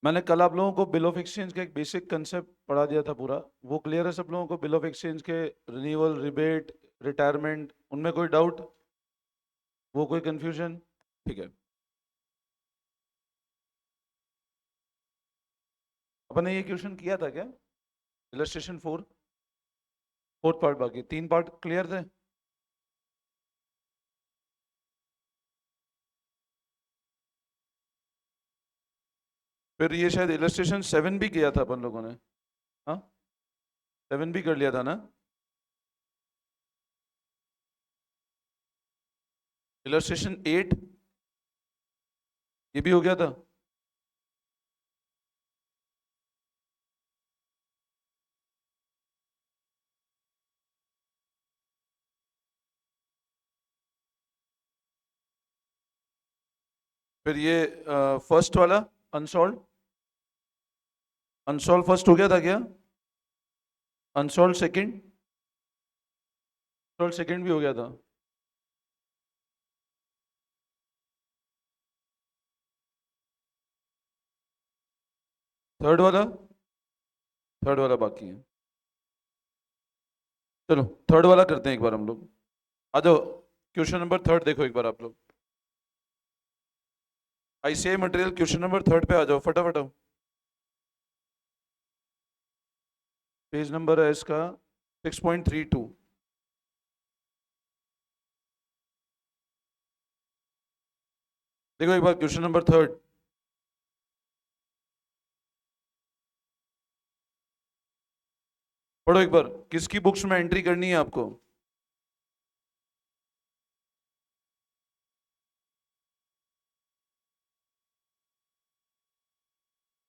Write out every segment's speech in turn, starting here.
मैंने कल आप लोगों को बिल ऑफ एक्सचेंज का एक बेसिक कंसेप्ट पढ़ा दिया था पूरा। वो क्लियर है सब लोगों को? बिल ऑफ एक्सचेंज के रिन्यूअल, रिबेट, रिटायरमेंट, उनमें कोई डाउट, वो कोई कंफ्यूजन? ठीक है। अपन ने ये क्वेश्चन किया था क्या? इलस्ट्रेशन 4, फोर्थ पार्ट बाकी, 3 पार्ट क्लियर थे। फिर ये शायद इलस्ट्रेशन 7 भी किया था अपन लोगों ने। हाँ, 7 भी कर लिया था ना। इलस्ट्रेशन 8 ये भी हो गया था। फिर ये फर्स्ट वाला अनसॉल्व, अनसॉल्व फर्स्ट हो गया था क्या? अनसॉल्व सेकंड, अनसॉल्व सेकंड भी हो गया था। थर्ड वाला, थर्ड वाला बाकी है। चलो थर्ड वाला करते हैं एक बार हम लोग। आ जाओ, क्वेश्चन नंबर थर्ड देखो एक बार आप लोग। ICI material question number third पे आ जाओ फटाफट आओ। पेज नंबर है इसका 6.32। देखो एक बार क्वेश्चन नंबर थर्ड पढ़ो एक बार। किसकी बुक्स में एंट्री करनी है आपको?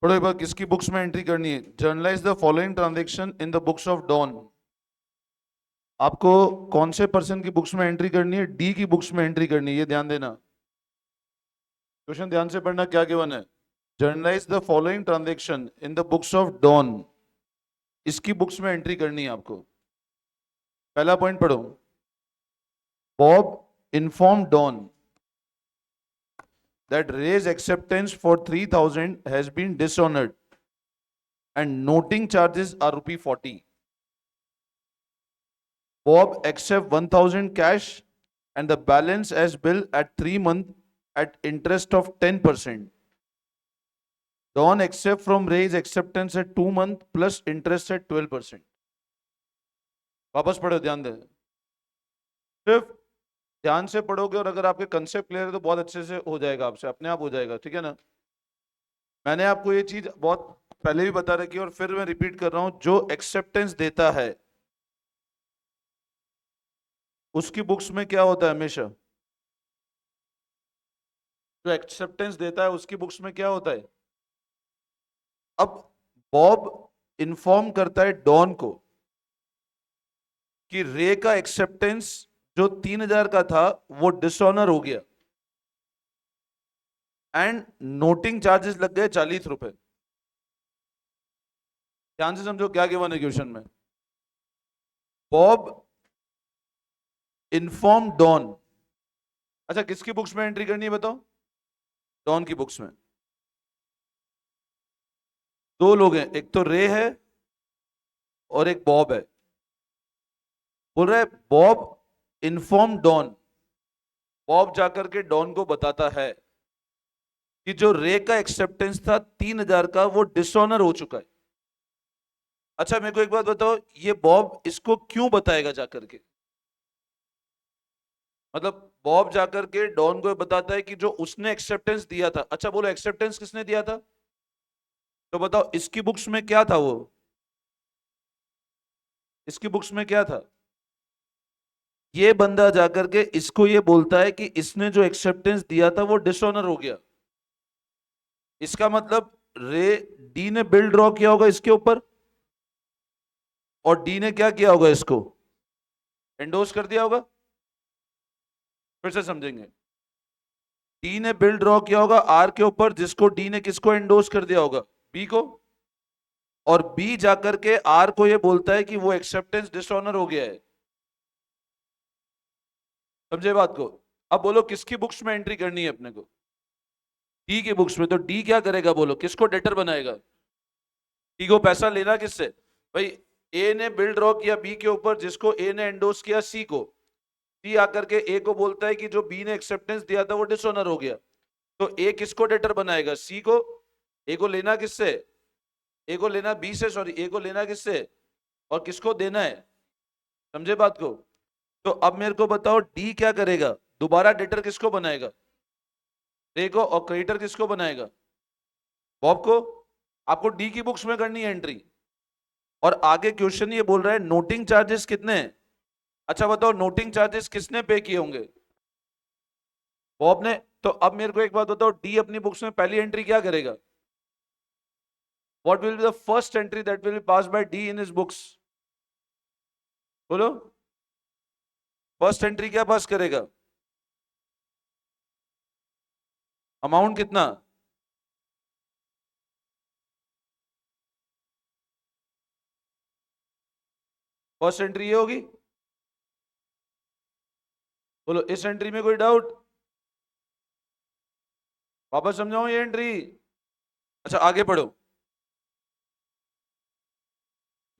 पढ़ो एक बार, किसकी बुक्स में एंट्री करनी है? Journalize the following transaction in the books of Don. आपको कौन से पर्सन की बुक्स में एंट्री करनी है? डी की बुक्स में एंट्री करनी है, ये ध्यान देना। क्वेश्चन ध्यान से पढ़ना, क्या गिवन है। Journalize the following transaction in the books of Don, इसकी बुक्स में एंट्री करनी है आपको। पहला पॉइंट पढ़ो। Bob inform Don that Ray's acceptance for 3,000 has been dishonored and noting charges are ₹40. Bob accept 1,000 cash and the balance as bill at 3 months at interest of 10%. Don accept from Ray's acceptance at 2 months plus interest at 12%. वापस पढ़ो, ध्यान दे। सिर्फ ध्यान से पढ़ोगे और अगर आपके कंसेप्ट क्लियर है तो बहुत अच्छे से हो जाएगा, आपसे अपने आप हो जाएगा, ठीक है ना। मैंने आपको ये चीज बहुत पहले भी बता रखी है और फिर मैं रिपीट कर रहा हूं, जो एक्सेप्टेंस देता है उसकी बुक्स में क्या होता है हमेशा? जो एक्सेप्टेंस देता है उसकी बुक्स में क्या होता है? अब बॉब इन्फॉर्म करता है डॉन को कि रे का एक्सेप्टेंस जो 3,000 का था वो डिसऑनर हो गया एंड नोटिंग चार्जेस लग गए ₹40। ध्यान से समझो क्या गिवन है क्वेश्चन में। बॉब इन्फॉर्म डॉन, अच्छा किसकी बुक्स में एंट्री करनी है बताओ? डॉन की बुक्स में। दो लोग हैं, एक तो रे है और एक बॉब है। बोल रहा है बॉब इन्फॉर्म डॉन, बॉब जाकर के डॉन को बताता है कि जो रे का एक्सेप्टेंस था 3,000 का वो डिसऑनर हो चुका है। अच्छा मेरे को एक बात बताओ, ये बॉब इसको क्यों बताएगा जाकर के? मतलब बॉब जाकर के डॉन को बताता है कि जो उसने एक्सेप्टेंस दिया था, अच्छा बोलो एक्सेप्टेंस किसने दिया था? तो बताओ इसकी बुक्स में क्या था वो? इसकी बुक्स में क्या था? ये बंदा जाकर के इसको ये बोलता है कि इसने जो एक्सेप्टेंस दिया था वो डिसऑनर हो गया। इसका मतलब रे डी ने बिल ड्रॉ किया होगा इसके ऊपर और डी ने क्या किया होगा, इसको एंडोर्स कर दिया होगा। फिर से समझेंगे। डी ने बिल ड्रॉ किया होगा आर के ऊपर, जिसको डी ने किसको एंडोर्स कर दिया होगा? बी को। और बी जाकर के आर को ये बोलता है कि वो एक्सेप्टेंस डिसऑनर हो गया है। समझे बात को? अब बोलो किसकी बुक्स में एंट्री करनी है अपने को? डी की बुक्स में, तो डी क्या करेगा बोलो, किसको डेटर बनाएगा? डी को पैसा लेना किससे? भाई ए ने बिल ड्रॉ किया बी के ऊपर, जिसको ए ने एंडोर्स किया सी को। सी आकर के ए को बोलता है कि जो बी ने एक्सेप्टेंस दिया था वो डिसऑनर हो गया, तो ए किसको डेटर बनाएगा? सी को। ए को लेना किससे? ए को लेना बी से, सॉरी, ए को लेना किससे और किसको देना है? समझे बात को? तो अब मेरे को बताओ डी क्या करेगा, दोबारा डेटर किसको बनाएगा? ए को। और क्रेडिटर किसको बनाएगा? बॉब को। आपको डी की बुक्स में करनी है एंट्री। और आगे क्वेश्चन ये बोल रहा है नोटिंग चार्जेस कितने हैं? अच्छा बताओ नोटिंग चार्जेस किसने पे किए होंगे? बॉब ने। तो अब मेरे को एक बात बताओ, डी अपनी बुक्स में पहली एंट्री क्या करेगा? What will be the first entry that will be pass by D in his books? बोलो। फर्स्ट एंट्री क्या पास करेगा? अमाउंट कितना? फर्स्ट एंट्री ये होगी। बोलो इस एंट्री में कोई डाउट? वापस समझाओ ये एंट्री। अच्छा आगे पढ़ो।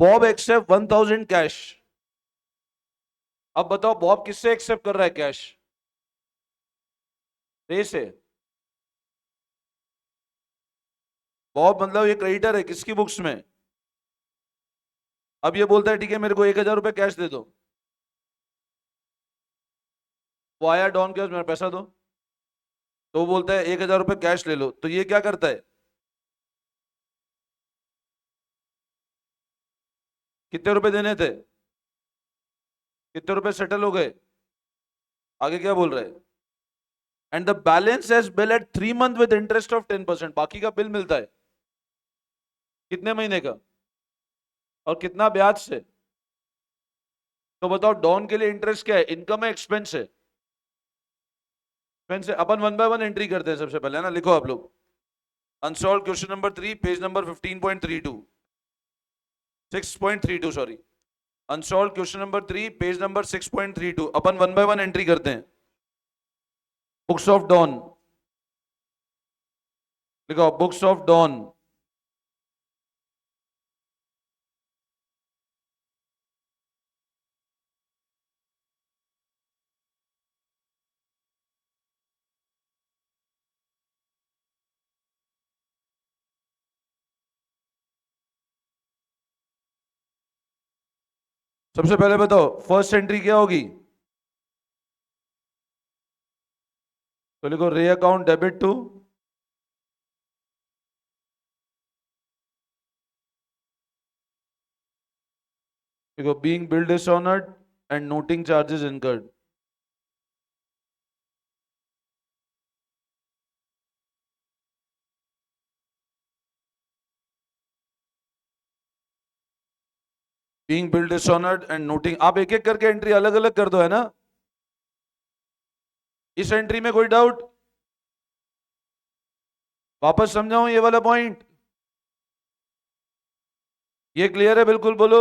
Bob accept 1000 cash. अब बताओ बॉब किससे एक्सेप्ट कर रहा है कैश? रे से। बॉब मतलब ये क्रेडिटर है किसकी बुक्स में? अब ये बोलता है ठीक है मेरे को 1000 रुपए कैश दे दो। वो आया डॉन के पास, मेरा पैसा दो। तो वो बोलता है 1000 रुपए कैश ले लो, तो ये क्या करता है? कितने रुपए देने थे? कितने रुपए सेटल हो गए? आगे क्या बोल रहा है? And the balance as bill at 3 month with interest of 10%। बाकी का बिल मिलता है कितने महीने का और कितना ब्याज से? तो बताओ डॉन के लिए इंटरेस्ट क्या है, इनकम है एक्सपेंस है? एक्सपेंस है। अपन वन बाय वन एंट्री करते हैं सबसे पहले, है ना? लिखो आप लोग। Unsolved question number 3 page number 15.32, 6.32 sorry. Unsolved question number 3 page number 6.32। अपन वन बाय वन एंट्री करते हैं। Books of Don. लिखो बुक्स ऑफ डॉन। सबसे पहले बताओ फर्स्ट एंट्री क्या होगी? तो लिखो रे अकाउंट डेबिट टू। लिखो being bill dishonoured and noting charges incurred. Being bill dishonoured and noting. आप एक एक करके एंट्री अलग अलग कर दो, है ना? इस एंट्री में कोई डाउट? वापस समझाऊं ये वाला पॉइंट? ये क्लियर है बिल्कुल? बोलो।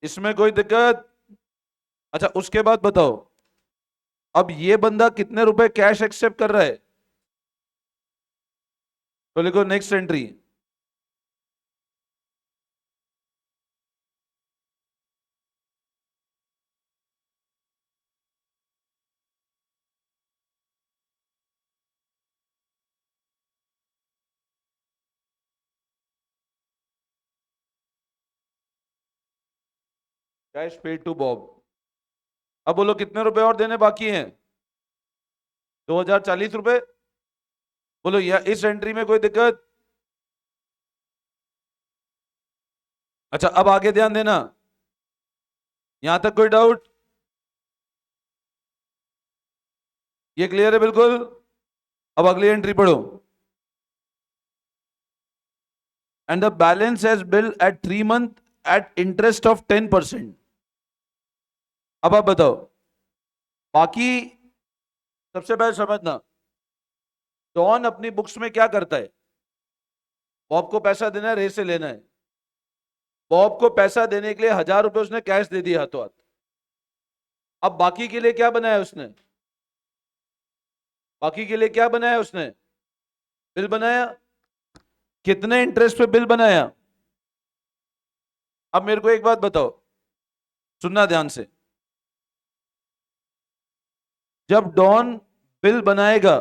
इसमें कोई दिक्कत? अच्छा उसके बाद बताओ, अब ये बंदा कितने रुपए कैश एक्सेप्ट कर रहा है? तो लिखो next entry. Cash paid to Bob. अब बोलो कितने रुपए और देने बाकी हैं? 2040 रुपए। बोलो या इस एंट्री में कोई दिक्कत? अच्छा अब आगे ध्यान देना, यहां तक कोई डाउट? ये क्लियर है बिल्कुल? अब अगली एंट्री पढ़ो। And the balance as bill at 3 month at interest of 10%। अब आप बताओ बाकी। सबसे पहले समझना, डॉन अपनी बुक्स में क्या करता है? बॉब को पैसा देना है, रे से लेना है। बॉब को पैसा देने के लिए 1000 रुपए उसने कैश दे दिया हाथों हाथ। अब बाकी के लिए क्या बनाया उसने? बाकी के लिए क्या बनाया उसने? बिल बनाया। कितने इंटरेस्ट पे बिल बनाया? अब मेरे को एक बात बताओ, सुनना ध्यान से। जब डॉन बिल बनाएगा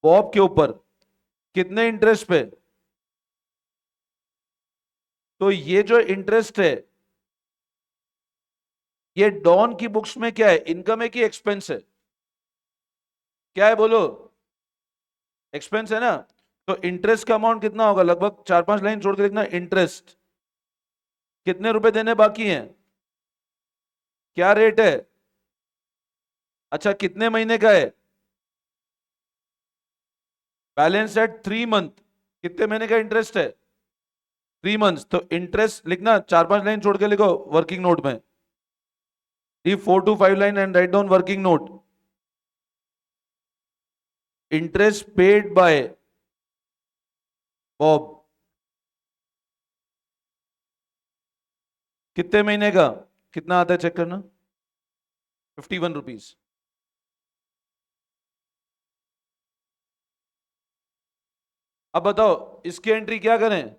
बॉब के ऊपर, कितने इंटरेस्ट पे? तो ये जो इंटरेस्ट है, ये डॉन की बुक्स में क्या है, इनकम है कि एक्सपेंस है? क्या है बोलो? एक्सपेंस है ना। तो इंटरेस्ट का अमाउंट कितना होगा? लगभग 4-5 लाइन छोड़ के लिखना, इंटरेस्ट कितने रुपए देने बाकी हैं, क्या रेट है, अच्छा कितने महीने का है, बैलेंस एट 3 मंथ, कितने महीने का इंटरेस्ट है, 3 मंथ्स। तो इंटरेस्ट लिखना, 4-5 लाइन छोड़ के लिखो वर्किंग नोट में, 4 to 5 line and write down working note. Interest paid by Bob, कितने महीने का, कितना आता है चेक करना, 51 रुपीज। अब बताओ इसकी एंट्री क्या करें?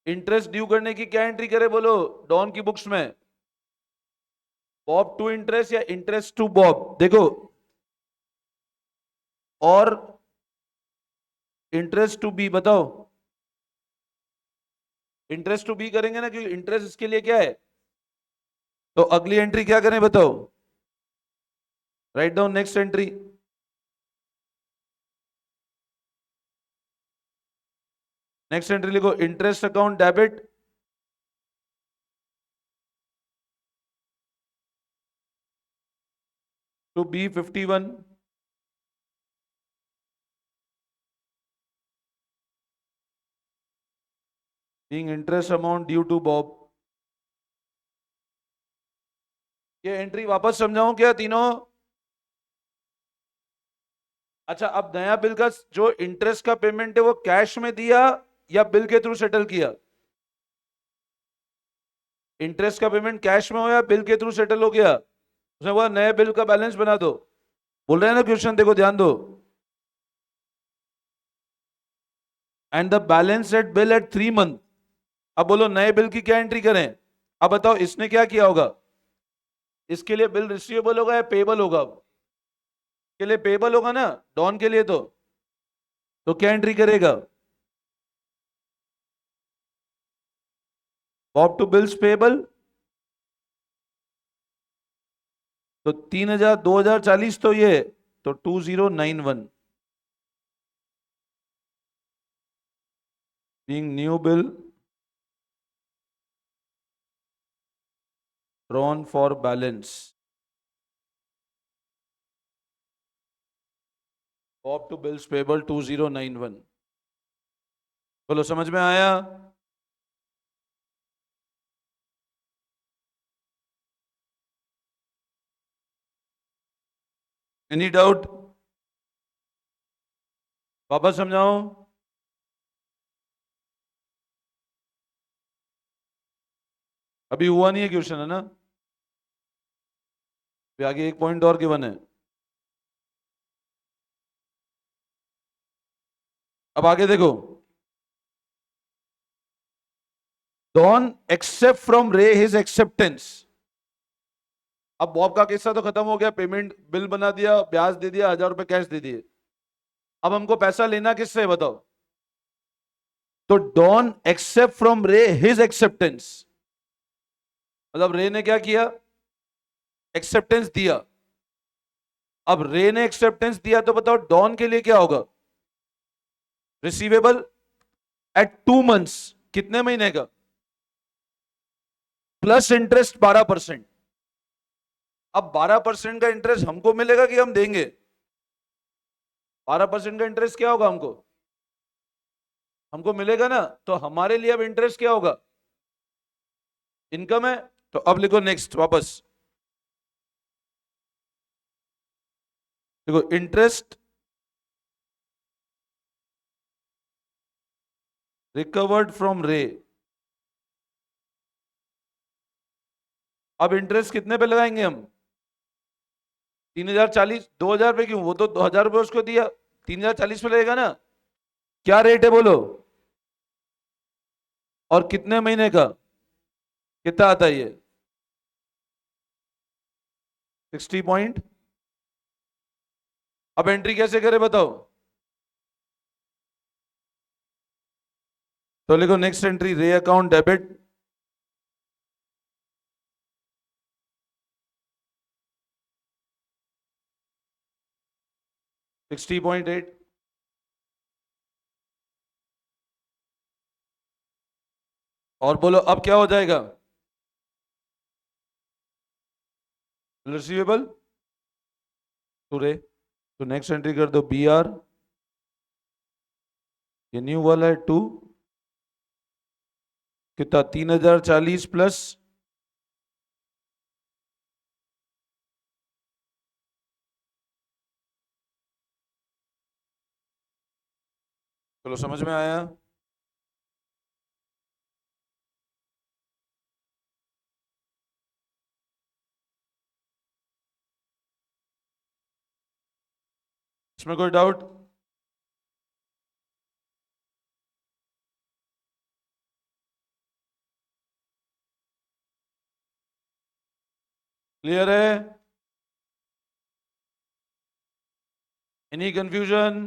इंटरेस्ट ड्यू करने की क्या एंट्री करें बोलो डॉन की बुक्स में? बॉब टू इंटरेस्ट या इंटरेस्ट टू बॉब? देखो, और इंटरेस्ट टू बी, बताओ। इंटरेस्ट टू बी करेंगे ना, क्योंकि इंटरेस्ट इसके लिए क्या है। तो अगली एंट्री क्या करें बताओ? Write down next entry. Next entry लिखो, interest account debit to be 51, being interest amount due to Bob। ये एंट्री वापस समझाऊं क्या तीनों? अच्छा, अब नया बिल का जो इंटरेस्ट का पेमेंट है वो कैश में दिया या बिल के थ्रू सेटल किया? इंटरेस्ट का पेमेंट कैश में हो या बिल के थ्रू सेटल हो गया? उसने बोला नए बिल का बैलेंस बना दो। बोल रहे हैं ना क्वेश्चन, देखो ध्यान दो। And the balance at bill at 3 month. अब बोलो नए बिल की क्या एंट्री करें? अब बताओ इसने क्या किया होगा? इसके लिए बिल रिसीवेबल होगा या पेबल होगा? के लिए पेबल होगा ना, डॉन के लिए। तो क्या एंट्री करेगा? Bob to bills payable. तो 3,000 2040 तो ये, तो 2091 being new bill drawn for balance, Bob to bills payable 2091। बोलो समझ में आया? Any doubt? वापस समझाओ। अभी हुआ नहीं है क्वेश्चन, है ना? अभी आगे एक पॉइंट और गिवन है। अब आगे देखो, डॉन एक्सेप्ट फ्रॉम रे हिज एक्सेप्टेंस। अब बॉब का किस्सा तो खत्म हो गया, पेमेंट बिल बना दिया, ब्याज दे दिया, 1,000 रुपए कैश दे दिए। अब हमको पैसा लेना किससे है बताओ? तो डॉन एक्सेप्ट फ्रॉम रे हिज एक्सेप्टेंस, मतलब रे ने क्या किया? एक्सेप्टेंस दिया। अब रे ने एक्सेप्टेंस दिया, तो बताओ डॉन के लिए क्या होगा? रिसीवेबल एट 2 मंथ्स, कितने महीने का, प्लस इंटरेस्ट 12%। अब 12% का इंटरेस्ट हमको मिलेगा कि हम देंगे? 12% का इंटरेस्ट क्या होगा हमको? हमको मिलेगा ना। तो हमारे लिए अब इंटरेस्ट क्या होगा? इनकम है। तो अब लिखो नेक्स्ट वापस, देखो इंटरेस्ट रिकवर्ड फ्रॉम रे अब इंटरेस्ट कितने पे लगाएंगे हम? 3040। 2000 पे क्यों? वो तो 2000 रुपये उसको दिया, 3040 पे लगेगा ना। क्या रेट है बोलो? और कितने महीने का? कितना आता है ये? 60 पॉइंट। अब एंट्री कैसे करे बताओ? तो लिखो नेक्स्ट एंट्री, रे अकाउंट डेबिट 60.8। और बोलो अब क्या हो जाएगा? रिसीवेबल टू रे। तो नेक्स्ट एंट्री कर दो बी आर, ये न्यू वाला है 2, कितना? 3040 प्लस। चलो समझ में आया? इसमें कोई डाउट? क्लियर है? Any confusion?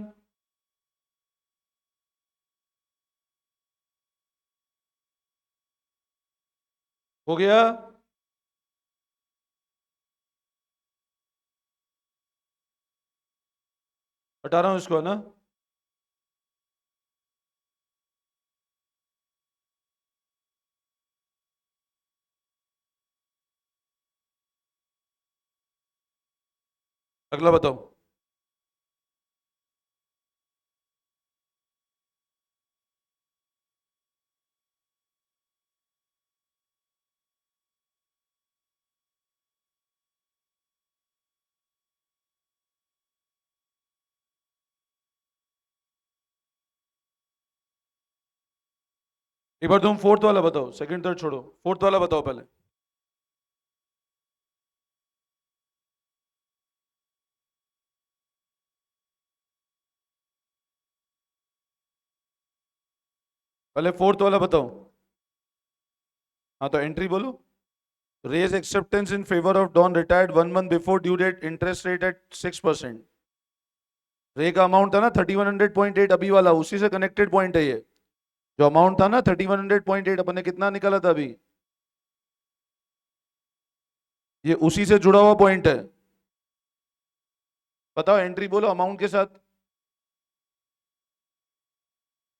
हो गया? हटा रहा हूं इसको ना। अगला बताओ। एक बार तुम फोर्थ वाला बताओ, सेकंड थर्ड छोड़ो, फोर्थ वाला बताओ पहले। पहले फोर्थ वाला बताओ। हाँ तो एंट्री बोलो। Ray's acceptance in favour of Don retired 1 month before due date, interest rate at 6%। Ray का अमाउंट था ना 3100.8 अभी वाला, उसी से कनेक्टेड पॉइंट है ये। जो अमाउंट था ना 3100.8, अपन ने कितना निकाला था अभी, ये उसी से जुड़ा हुआ पॉइंट है। बताओ एंट्री बोलो अमाउंट के साथ।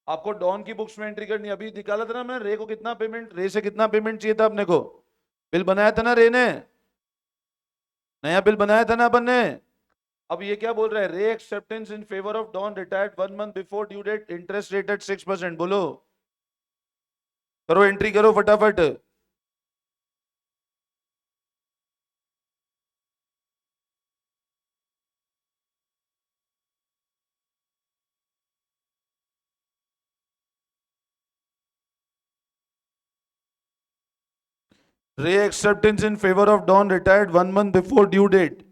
आपको डॉन की बुक्स में एंट्री करनी है। अभी निकाला था ना मैंने, रे को कितना पेमेंट, रे से कितना पेमेंट चाहिए था अपने को? बिल बनाया था ना रे ने, नया बिल बनाया था ना अपन ने। अब ये क्या बोल रहा है? Ray acceptance in favour of Don retired 1 month before due date, interest rate at 6%। बोलो, करो एंट्री करो फटाफट। Ray acceptance in favour of Don retired 1 month before due date.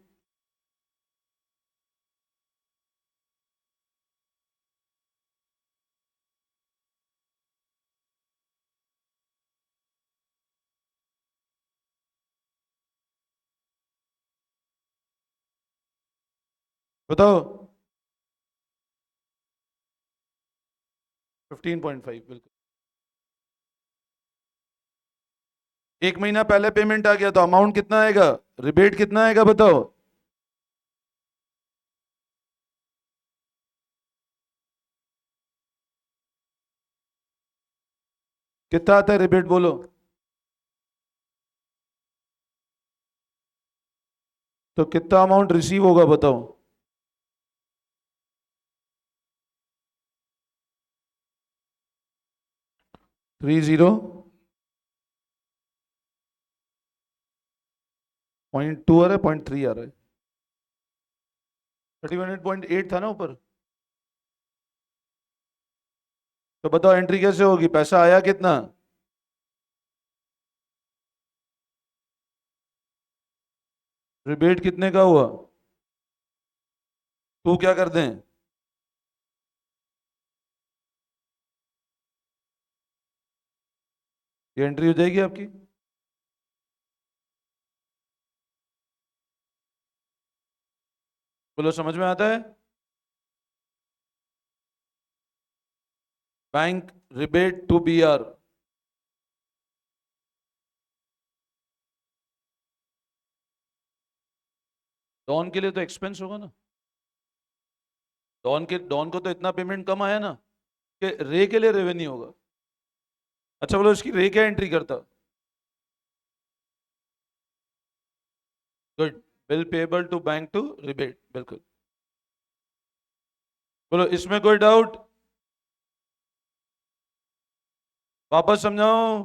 बताओ। 15.5 बिल्कुल। एक महीना पहले पेमेंट आ गया तो अमाउंट कितना आएगा, रिबेट कितना आएगा बताओ? कितना आता है रिबेट बोलो? तो कितना अमाउंट रिसीव होगा बताओ? 30.2 आ रहा है, 0.3 आ रहा है। 31.8 था ना ऊपर। तो बताओ एंट्री कैसे होगी, पैसा आया कितना? रिबेट कितने का हुआ? तू क्या कर दें? ये एंट्री हो जाएगी आपकी। बोलो, समझ में आता है? Bank rebate to B R. Don के लिए तो एक्सपेंस होगा ना। डॉन को तो इतना पेमेंट कम आया ना कि रे के लिए रेवेन्यू होगा। अच्छा बोलो, इसकी रे क्या एंट्री करता? Good. Bill payable to bank to rebate, बिल्कुल। बोलो, इसमें कोई डाउट? वापस समझाओ।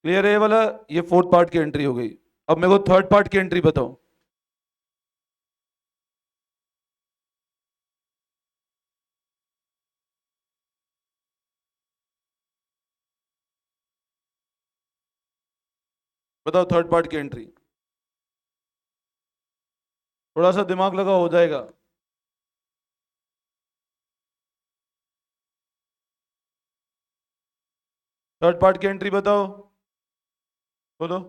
क्लियर है ये वाला? ये फोर्थ पार्ट की एंट्री हो गई। अब मेरे को थर्ड पार्ट की एंट्री बताओ। बताओ थर्ड पार्ट की एंट्री। थोड़ा सा दिमाग लगा, हो जाएगा। थर्ड पार्ट की एंट्री बताओ। बोलो।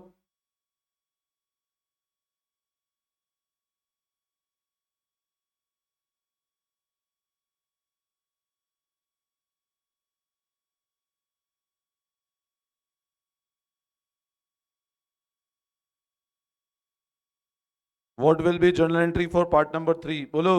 What will be journal entry for part number 3? बोलो।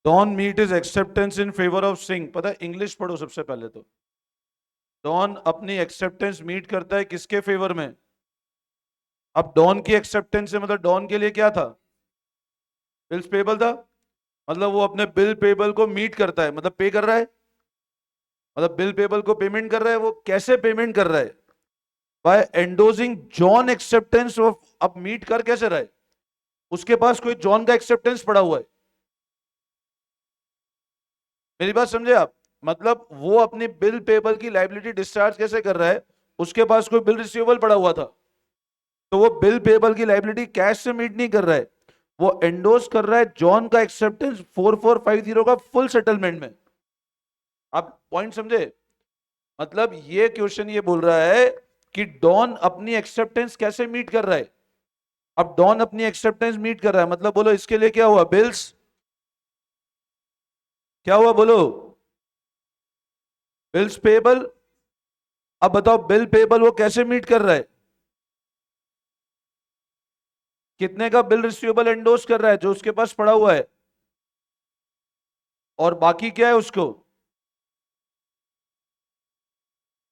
Don meet is acceptance in favour of Singh. पता है, इंग्लिश पढ़ो सबसे पहले तो। डॉन अपनी एक्सेप्टेंस मीट करता है किसके फेवर में? अब डॉन की एक्सेप्टेंस से मतलब डॉन के लिए क्या था? बिल्स पेबल था। मतलब वो अपने बिल पेबल को मीट करता है, मतलब पे कर रहा है। मतलब बिल पेबल को पेमेंट कर रहा है। वो कैसे पेमेंट कर रहा है? By endorsing John acceptance of. अब मीट कर कैसे रहा है? उसके पास कोई जॉन का एक्सेप्टेंस पड़ा हुआ है। मेरी बात समझे आप? मतलब वो अपनी बिल पेबल की लाइबिलिटी डिस्चार्ज कैसे कर रहा है? उसके पास कोई बिल रिसीवेबल पड़ा हुआ था। तो वो बिल पेबल की लाइबिलिटी कैश से मीट नहीं कर रहा है। वो एंडोस कर रहा है जॉन का एक्सेप्टेंस 4450 का फुल सेटलमेंट में। आप पॉइंट समझे? मतलब ये क्वेश्चन ये बोल रहा है कि डॉन अपनी एक्सेप्टेंस कैसे मीट कर रहा है। अब डॉन अपनी एक्सेप्टेंस मीट कर रहा है, मतलब बोलो इसके लिए क्या हुआ? बिल्स क्या हुआ? बोलो। Bills payable. अब बताओ, बिल पेबल वो कैसे मीट कर रहा है? कितने का बिल रिसीवेबल एंडोस कर रहा है? जो उसके पास पड़ा हुआ है। और बाकी क्या है उसको?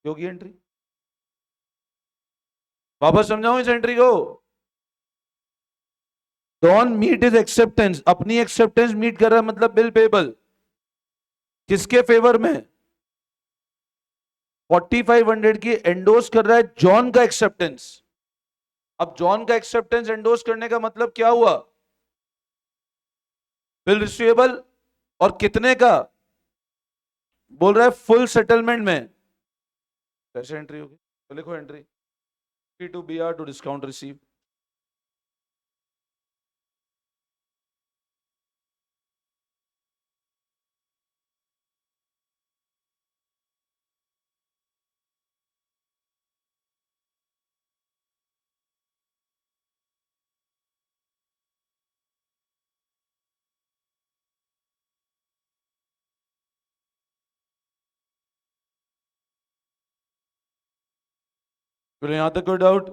योगी एंट्री। वापस समझाऊं इस एंट्री को? डॉन मीट इज एक्सेप्टेंस, अपनी एक्सेप्टेंस मीट कर रहा है, मतलब बिल पेबल किसके फेवर में? 4500 की एंडोस कर रहा है जॉन का एक्सेप्टेंस। अब जॉन का एक्सेप्टेंस एंडोस करने का मतलब क्या हुआ? Bill receivable. और कितने का? बोल रहा है फुल सेटलमेंट में। कैसे एंट्री होगी? तो लिखो entry P to B R to discount received. बोले यहां तक कोई डाउट?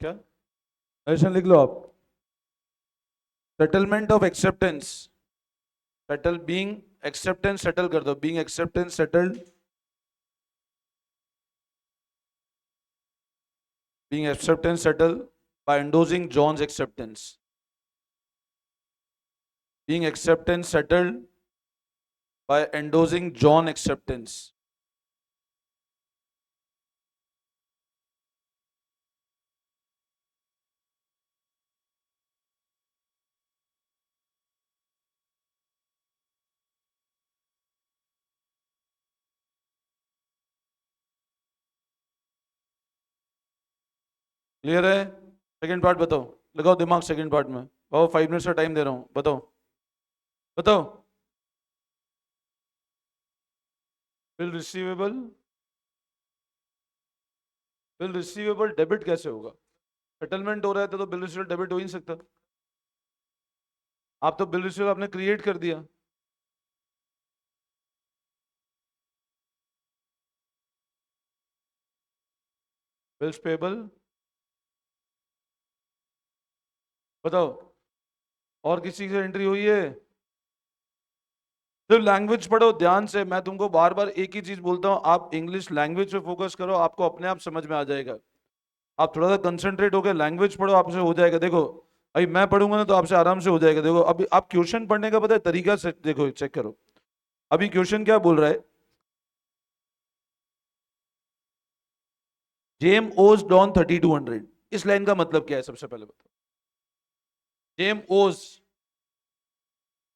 क्या? ऐसा लिख लो आप। Settlement of acceptance. Settle being acceptance settle कर दो, being acceptance settled. Being acceptance settle by endorsing John's acceptance. Being acceptance settled by endorsing John acceptance. Clear है? सेकंड पार्ट बताओ, लगाओ दिमाग सेकंड पार्ट में। और 5 मिनट्स का टाइम दे रहा हूं, बताओ बताओ। Bill receivable, bill receivable debit कैसे होगा? सेटलमेंट हो रहा है तो बिल रिसीवेबल डेबिट हो ही नहीं सकता। आप तो बिल रिसीवेबल आपने क्रिएट कर दिया। बिल्स पेबल, बताओ और किसी से एंट्री हुई है? सिर्फ लैंग्वेज पढ़ो ध्यान से, मैं तुमको बार बार एक ही चीज बोलता हूँ, आप इंग्लिश लैंग्वेज पे फोकस करो, आपको अपने आप समझ में आ जाएगा। आप थोड़ा सा कंसंट्रेट होकर लैंग्वेज पढ़ो, आपसे हो जाएगा। देखो अभी मैं पढ़ूंगा ना तो आपसे आराम से हो जाएगा। देखो अभी आप क्वेश्चन पढ़ने का पता है तरीका से देखो, चेक करो। अभी क्वेश्चन क्या बोल रहा है? जेम ओज डॉन 3200। इस लाइन का मतलब क्या है सबसे पहले बताओ। जेम ओज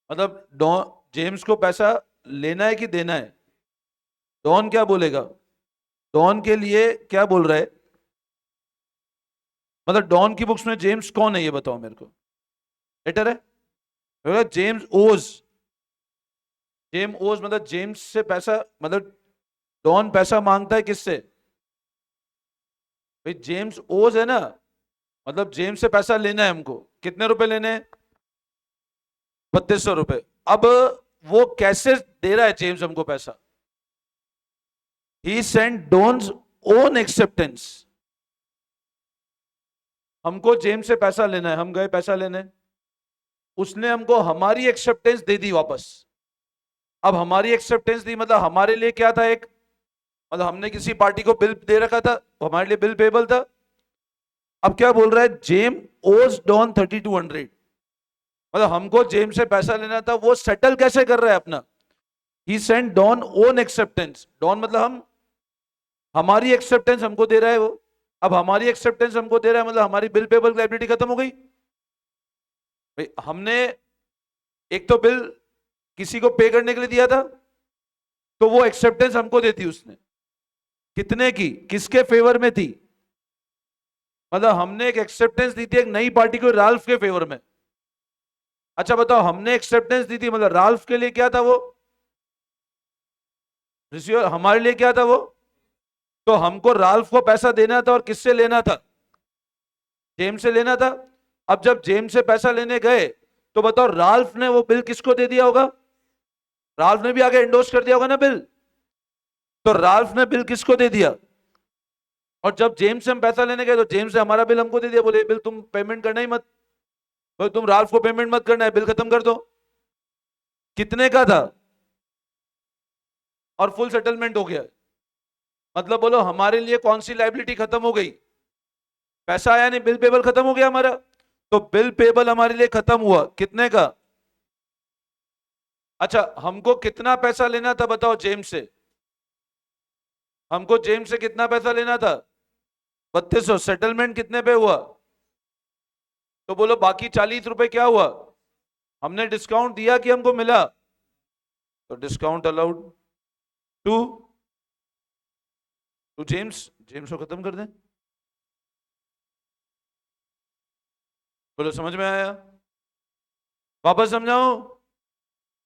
मतलब डॉन, जेम्स को पैसा लेना है कि देना है? डॉन क्या बोलेगा? डॉन के लिए क्या बोल रहा है? मतलब डॉन की बुक्स में जेम्स कौन है ये बताओ मेरे को। लेटर है, जेम्स ओज। जेम ओज मतलब जेम्स से पैसा, मतलब डॉन पैसा मांगता है किससे? भाई जेम्स ओज है ना, मतलब जेम्स से पैसा लेना है हमको। कितने रुपए लेने हैं? 3200 रुपए। अब वो कैसे दे रहा है जेम्स हमको पैसा? ही सेंट डॉन्स ओन एक्सेप्टेंस। हमको जेम्स से पैसा लेना है, हम गए पैसा लेने, उसने हमको हमारी एक्सेप्टेंस दे दी वापस। अब हमारी एक्सेप्टेंस दी मतलब हमारे लिए क्या था? एक मतलब हमने किसी पार्टी को बिल दे रखा था, हमारे लिए बिल पेबल था। अब क्या बोल रहा है? जेम ओज डॉन 3200, मतलब हमको जेम से पैसा लेना था, वो सेटल कैसे कर रहा है अपना? He sent Don own acceptance. Don मतलब हम, हमारी एक्सेप्टेंस हमको दे रहा है वो। अब हमारी एक्सेप्टेंस हमको दे रहा है मतलब हमारी बिल पेबल लायबिलिटी खत्म हो गई। भाई हमने एक तो बिल किसी को पे करने के लिए दिया था, तो वो एक्सेप्टेंस हमको देती उसने। कितने की, किसके फेवर में थी? मतलब हमने एक एक्सेप्टेंस दी थी एक नई पार्टी को, राल्फ के फेवर में। अच्छा बताओ, हमने एक्सेप्टेंस दी थी मतलब राल्फ के लिए क्या था वो? रिसीवर। हमारे लिए क्या था वो? तो हमको राल्फ को पैसा देना था और किससे लेना था? जेम्स से लेना था। अब जब जेम्स से पैसा लेने गए तो बताओ राल्फ ने वो बिल किसको दे दिया होगा? राल्फ ने भी आगे एंडोर्स कर दिया होगा ना बिल। तो राल्फ ने बिल किसको दे दिया? और जब जेम्स से हम पैसा लेने गए तो जेम्स ने हमारा बिल हमको दे दिया, बोले बिल तुम पेमेंट करना ही मत, तो तुम राल्फ को पेमेंट मत करना है, बिल खत्म कर दो। कितने का था? और फुल सेटलमेंट हो गया। मतलब बोलो हमारे लिए कौन सी लाइबिलिटी खत्म हो गई? पैसा आया नहीं, बिल पेबल खत्म हो गया हमारा। तो बिल पेबल हमारे लिए खत्म हुआ, कितने का? अच्छा हमको कितना पैसा लेना था बताओ जेम्स से? हमको जेम्स से कितना पैसा लेना था? 3200। सेटलमेंट कितने पे हुआ? तो बोलो बाकी 40 रुपए क्या हुआ? हमने डिस्काउंट दिया कि हमको मिला? तो discount allowed to to James. James को खत्म कर दें। बोलो समझ में आया? वापस समझाओ?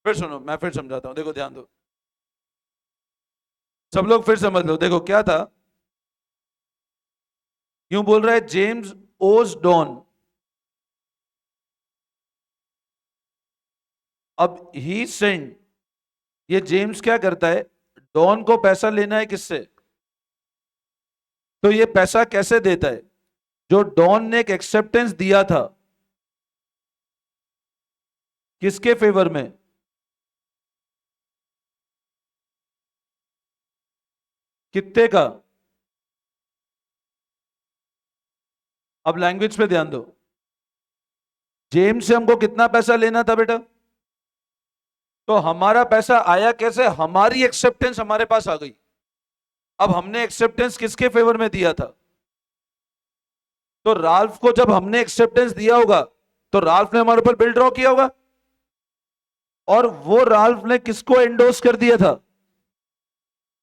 फिर सुनो, मैं फिर समझाता हूं, देखो ध्यान दो। सब लोग फिर समझ लो। देखो क्या था, यूं बोल रहा है जेम्स ओज डॉन। अब ही सेंड, ये जेम्स क्या करता है? डॉन को पैसा लेना है किससे? तो ये पैसा कैसे देता है? जो डॉन ने एक एक्सेप्टेंस दिया था, किसके फेवर में? कितने का? अब लैंग्वेज पे ध्यान दो। जेम्स से हमको कितना पैसा लेना था बेटा? तो हमारा पैसा आया कैसे? हमारी एक्सेप्टेंस हमारे पास आ गई। अब हमने एक्सेप्टेंस किसके फेवर में दिया था? तो राल्फ को जब हमने एक्सेप्टेंस दिया होगा तो राल्फ ने हमारे ऊपर बिल ड्रॉ किया होगा, और वो राल्फ ने किसको एंडोर्स कर दिया था?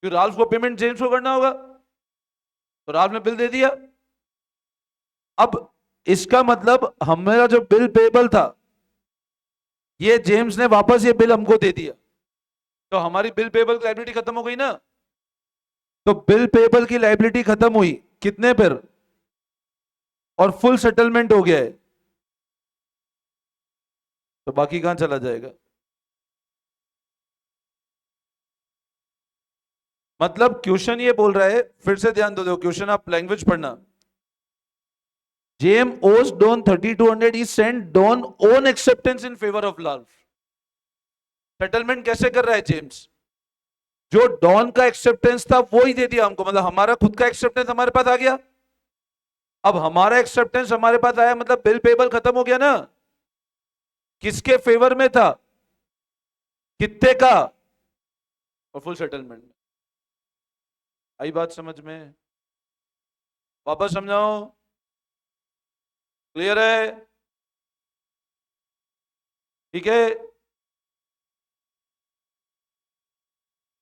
कि राल्फ को पेमेंट जेम्स को करना होगा, तो राल्फ ने बिल दे दिया। अब इसका मतलब हमारा जो बिल पेबल था, ये जेम्स ने वापस ये बिल हमको दे दिया, तो हमारी बिल पेबल की लाइबिलिटी खत्म हो गई ना। तो बिल पेबल की लाइबिलिटी खत्म हुई कितने पर, और फुल सेटलमेंट हो गया है, तो बाकी कहां चला जाएगा। मतलब क्वेश्चन ये बोल रहा है, फिर से ध्यान दो क्वेश्चन, आप लैंग्वेज पढ़ना। James owes Don 3200, he sent Don own acceptance in favour of Lal. Settlement कैसे कर रहा है जेम्स, जो डॉन का एक्सेप्टेंस था वो ही दे दिया हमको, मतलब हमारा खुद का एक्सेप्टेंस हमारे पास आ गया। अब हमारा एक्सेप्टेंस हमारे पास आया, मतलब बिल पेबल खत्म हो गया ना। किसके फेवर में था, कितने का, और फुल सेटलमेंट। आई बात समझ में, वापस समझाओ, क्लियर है, ठीक है,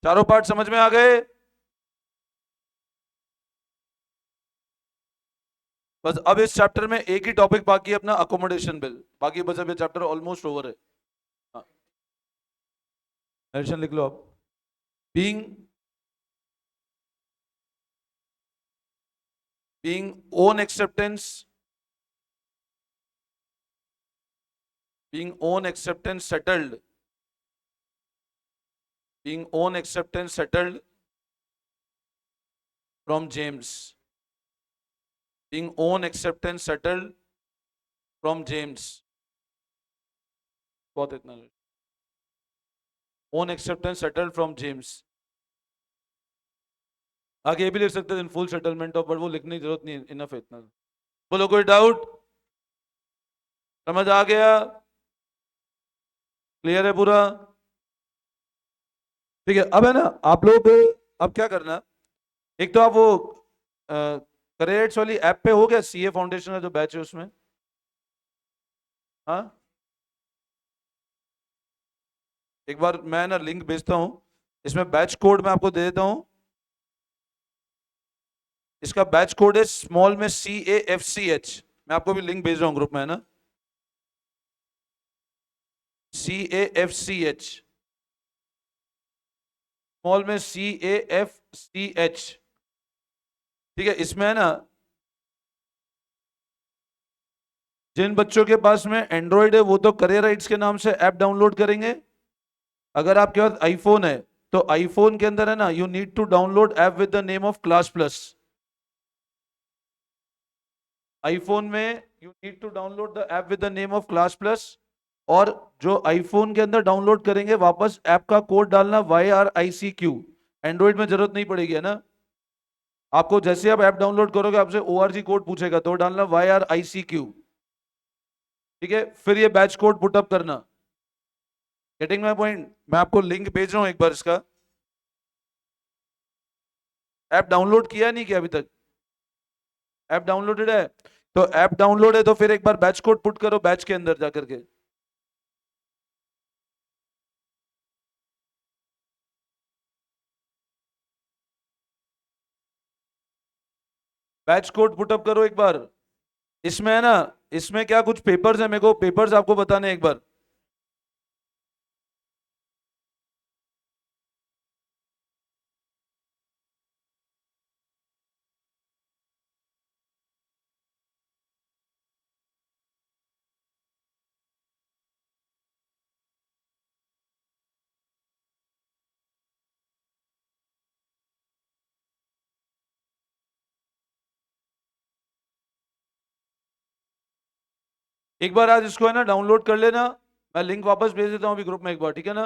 चारों पार्ट समझ में आ गए। बस अब इस चैप्टर में एक ही टॉपिक बाकी है अपना, अकोमोडेशन बिल, बाकी बस अब ये चैप्टर ऑलमोस्ट ओवर है। एडिशन लिख लो आप। Being being own acceptance, being own acceptance settled, being own acceptance settled from James, being own acceptance settled from James, बहुत इतना, own acceptance settled from James। आगे ये भी लिख सकते हैं in full settlement of, but वो लिखने की जरूरत नहीं, इनफ है इतना। बोलो कोई डाउट, समझ आ गया, क्लियर है पूरा, ठीक है। अब है ना आप लोग, अब क्या करना, एक तो आप वो करेट्स वाली ऐप पे हो गया, सीए फाउंडेशन का जो बैच है उसमें, हाँ, एक बार मैं ना लिंक भेजता हूं, इसमें बैच कोड मैं आपको दे देता हूं। इसका बैच कोड है स्मॉल में CAFCH, मैं आपको भी लिंक भेज रहा हूं ग्रुप में, है ना, CAFCH, स्मॉल में CAFCH, ठीक है। इसमें है ना, जिन बच्चों के पास में एंड्रॉइड है वो तो करियर राइट्स के नाम से ऐप डाउनलोड करेंगे। अगर आपके पास आईफोन है तो आईफोन के अंदर है ना, you need to download app with the name of class plus. IPhone में you need to download the app with the name of class plus, और जो आईफोन के अंदर डाउनलोड करेंगे वापस ऐप का कोड डालना YRICQ। एंड्रॉइड में जरूरत नहीं पड़ेगी, है ना, आपको जैसे आप ऐप डाउनलोड करोगे आपसे ORG कोड पूछेगा तो डालना YRICQ, ठीक है। फिर ये बैच कोड पुटअप करना। गेटिंग माय पॉइंट, मैं आपको लिंक भेज रहा हूं एक बार इसका। ऐप डाउनलोड किया नहीं किया अभी तक, ऐप डाउनलोडेड है, तो ऐप डाउनलोड है तो फिर एक बार बैच कोड पुट करो बैच के अंदर जाकर के। बैच कोड पुटअप करो एक बार। इसमें है ना, इसमें क्या कुछ पेपर्स है, मेरे को पेपर्स आपको बताने एक बार। एक बार आज इसको है ना डाउनलोड कर लेना, मैं लिंक वापस भेज देता हूँ अभी ग्रुप में एक बार, ठीक है ना।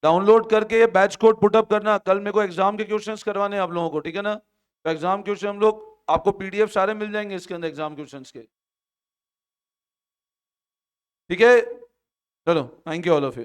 डाउनलोड करके ये बैच कोड पुटअप करना, कल मेरे को एग्जाम के क्वेश्चंस करवाने हैं आप लोगों को, ठीक है ना। तो एग्जाम क्वेश्चन हम लोग, आपको PDF सारे मिल जाएंगे इसके अंदर एग्जाम क्वेश्चंस के, ठीक है। चलो, thank you all of you.